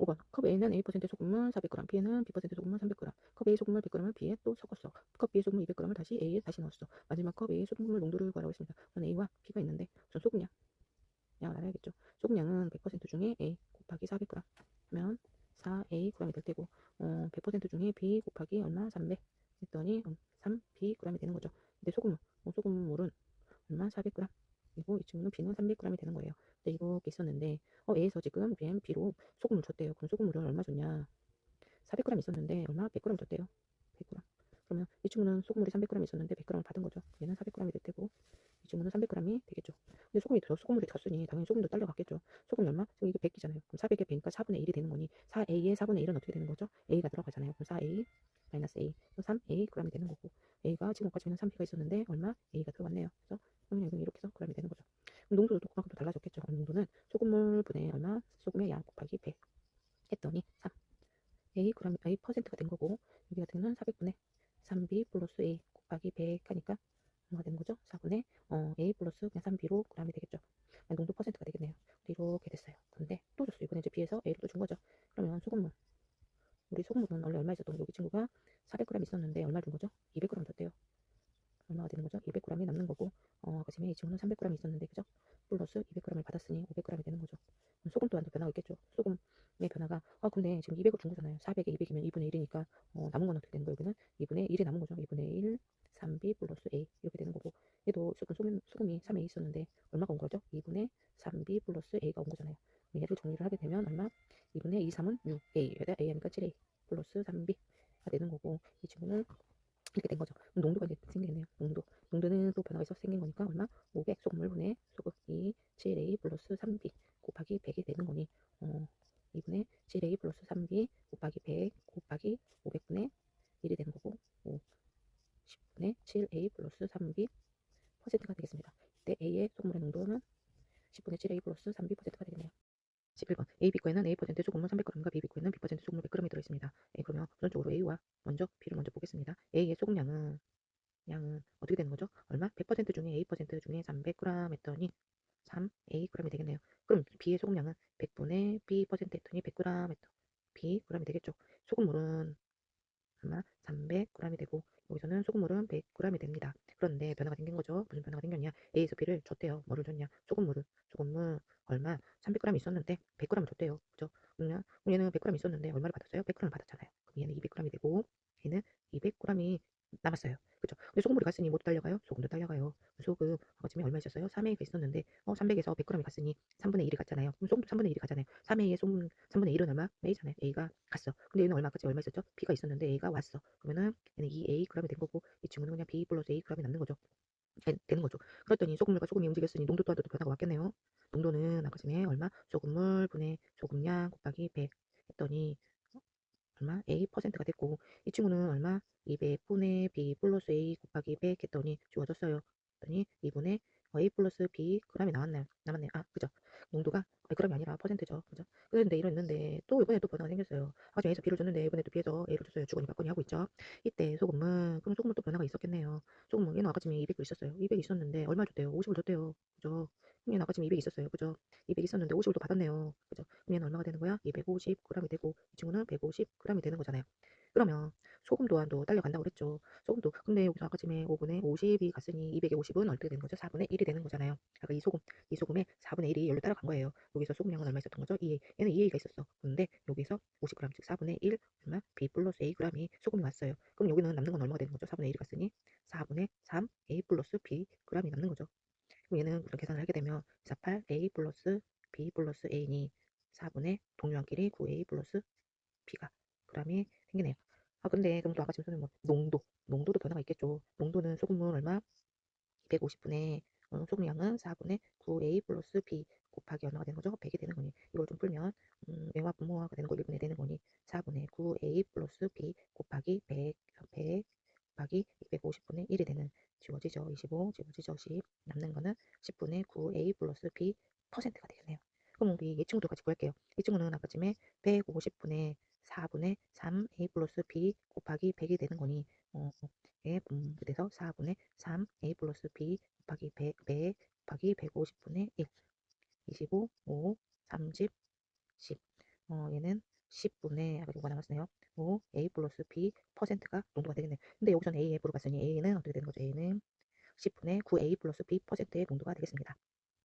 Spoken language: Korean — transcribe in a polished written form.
5번 컵 A는 A% 소금물 400g, B에는 B% 소금물 300g. 컵 A 소금물 100g을 B에 또 섞었어. 컵 B의 소금물 200g을 다시 A에 다시 넣었어. 마지막 컵 A 소금물 농도를 구하라고 했습니다. 우선 A와 B가 있는데 우선 소금량 양을 알아야겠죠. 소금량은 100% 중에 A 곱하기 400g 하면 4A g이 될 테고 100% 중에 B 곱하기 얼마 300 했더니 3B g이 되는 거죠. 근데 소금물은 얼마 400g 그리고 이 친구는 B는 300g이 되는 거예요. 근데 이렇게 있었는데 A에서 지금 B로 소금물 줬대요. 그럼 소금물은 얼마 줬냐? 400g 있었는데 얼마? 100g 줬대요. 100g. 그러면 이 친구는 소금물이 300g 있었는데 100g을 받은 거죠. 얘는 400g이 될 테고 이 친구는 300g이 되겠죠. 근데 소금물이 졌으니 당연히 소금도 딸려갔겠죠. 소금 얼마? 지금 이거 100이잖아요. 그럼 400에 100이니까 4분의 1이 되는 거니 4A의 4분의 1은 어떻게 되는 거죠? A가 들어가잖아요. 그럼 4A 마이너스 A 3A g이 되는 거고 A가 지금까지는 3B가 있었는데 얼마? A가 들어갔네요. 그래서 그러면 이렇게 해서 g이 되는 거죠. 그럼 농도도 그만큼 또 달라졌겠죠. 그럼 농도는 소금물 분의 얼마? 소금의 양 곱하기 100 했더니 3 A 그럼 A 퍼센트가 된 거고 여기 같은 경우는 400분의 3B 플러스 A 곱하기 100 하니까 뭐가 되는 거죠? 4분의 A 플러스 그냥 3B로 g이 되겠죠. 아니, 농도 퍼센트가 되겠네요. 이렇게 됐어요. 근데 또 줬어요. 이번에 이제 B에서 A를 또 준 거죠. 그러면 우리 소금물은 원래 얼마 있었던 여기 친구가 400g 있었는데 얼마 준 거죠? 200g 줬대요. 얼마가 되는 거죠? 200g이 남는 거고 아까 전에 이 친구는 300g 있었는데 그죠? 플러스 200g을 받았으니 500g이 되는 거죠. 소금 또한 또 변화가 있겠죠. 소금의 변화가 근데 지금 200을 준 거잖아요. 400에 200이면 2분의 1이니까 남은 건 어떻게 되는 거예요? 여기는 2분의 1이 남은 거죠. 2분의 1 3B 플러스 A 이렇게 되는 거고 얘도 소금이 3A 있었는데 얼마가 온 거죠? 2분의 3B 플러스 A가 온 거잖아요. 얘를 정리를 하게 되면 얼마? 2분의 2, 3은 6A 여기다 A 하니까 7A 플러스 3B가 되는 거고 이 친구는 이렇게 된 거죠. 농도가 이제 생기겠네요. 농도는 또 변화가 있어서 생긴 거니까 얼마? 500 소금물 분의 소금 2 7A 플러스 3B 곱하기 100이 되는 거니 2분의 7A 플러스 3B 곱하기 100 곱하기 500분의 1이 되는 거고 10분의 7A 플러스 3B 퍼센트가 되겠습니다. 이때 A의 소금물의 농도는 10분의 7A 플러스 3B 퍼센트가 되겠네요. 11번 AB거에는 A% 소금물 300g과 BB거에는 B% 소금물 100g이 들어있습니다. 그러면 우선적으로 A와 B를 먼저 보겠습니다. A의 소금량은 어떻게 되는 거죠? 얼마? 100% 중에 A% 중에 300g 했더니 3A g이 되겠네요. 그럼 B의 소금량은 100분의 B% 했더니 100g 했더 B g이 되겠죠. 소금물은 얼마? 300g이 되고 여기서는 소금물은 100g이 됩니다. 그런데 변화가 생긴 거죠. 무슨 변화가 생겼냐? A에서 B를 줬대요. 뭐를 줬냐? 소금물 얼마? 300g 있었는데 100g 줬대요. 그죠? 그러면 얘는 100g 있었는데 얼마를 받았어요? 100g을 받았잖아요. 그럼 얘는 200g이 되고 얘는 200g이 남았어요. 그죠? 근데 소금물이 갔으니 뭐도 딸려가요? 소금도 딸려가요. 소금 아침에 얼마 있었어요? 3A가 있었는데 300에서 100g이 갔으니 3분의 1이 갔잖아요. 그럼 소금도 3분의 1이 가잖아요. 3A의 소금 3분의 1은 얼마? A잖아요. A가 갔어. 근데 얘는 얼마 있었죠? B가 있었는데 A가 왔어. 그러면은 얘는 2A g이 된 거고 이 친구는 그냥 B 플러스 A g이 남는 거죠. 되는 거죠. 그랬더니 소금물과 소금이 움직였으니 농도 또한 또 변화가 왔겠네요. 농도는 아까 전에 얼마? 소금물 분의 소금량 곱하기 100 했더니 얼마? A 퍼센트가 됐고 이 친구는 얼마? 200분의 B 플러스 A 곱하기 100 했더니 주어졌어요. 했더니 2분의 A 플러스 B g이 남았네요. 그죠? 농도가 g이 아니라 퍼센트죠. 그죠? 그런데 이랬는데 또 이번에 또 변화가 생겼어요. 아까 A에서 B를 줬는데 이번에 또 B에서 A를 줬어요. 주거니 받거니 하고 있죠. 이때 그럼 소금물 또 변화가 있었겠네요. 소금물 얘는 아까 전에 200도 있었어요. 200 있었는데 얼마 줬대요? 50을 줬대요. 그죠? 그럼 얘는 아까 전에 200 있었어요. 그죠? 200 있었는데 50을 또 받았네요. 그죠? 그럼 얘는 얼마가 되는 거야? 250g이 되고 이 친구는 150g이 되는 거잖아요. 그러면 소금 또한도 딸려간다고 그랬죠. 소금도 근데 여기서 아까 전에 5분의 50이 갔으니 200의 50은 어떻게 되는 거죠? 4분의 1이 되는 거잖아요. 아까 이 소금의 4분의 1이 여기로 따라간 거예요. 여기서 소금량은 얼마 있었던 거죠? 2A. 얘는 2A가 있었어. 근데 여기서 50g 즉 4분의 1 얼마? B 플러스 A g이 소금이 왔어요. 그럼 여기는 남는 건 얼마가 되는 거죠? 4분의 1이 갔으니 4분의 3 A 플러스 B g이 남는 거죠. 그럼 얘는 그런 계산을 하게 되면 48 A 플러스 B 플러스 A니 4분의 동료한끼리 9A 플러스 B가 g이 생기네요. 근데 그럼 또 아까 지금 뭐 농도도 변화가 있겠죠. 농도는 소금물 얼마? 250분의 소금량은 4분의 9A 플러스 B 곱하기 얼마가 되는 거죠? 100이 되는 거니. 이걸 좀 풀면 얘와 분모가 되는 거 1분의 되는 거니 4분의 9A 플러스 B 곱하기 100 곱하기 250분의 1이 되는 지워지죠. 25 지워지죠. 10 남는 거는 10분의 9A 플러스 B 퍼센트가 되겠네요. 그럼 우리 얘 친구도 같이 구할게요. 이 친구는 아까쯤에 150분의 4분의 3A 플러스 B 곱하기 100이 되는 거니 그래서 4분의 3A 플러스 B 곱하기 100 곱하기 150분의 1 25 5 30 10 얘는 10분의 아까 뭐가 남았네요. 5 A 플러스 B 퍼센트가 농도가 되겠네요. 근데 여기서는 A의 F로 봤으니 A는 어떻게 되는 거죠? A는 10분의 9A 플러스 B 퍼센트의 농도가 되겠습니다.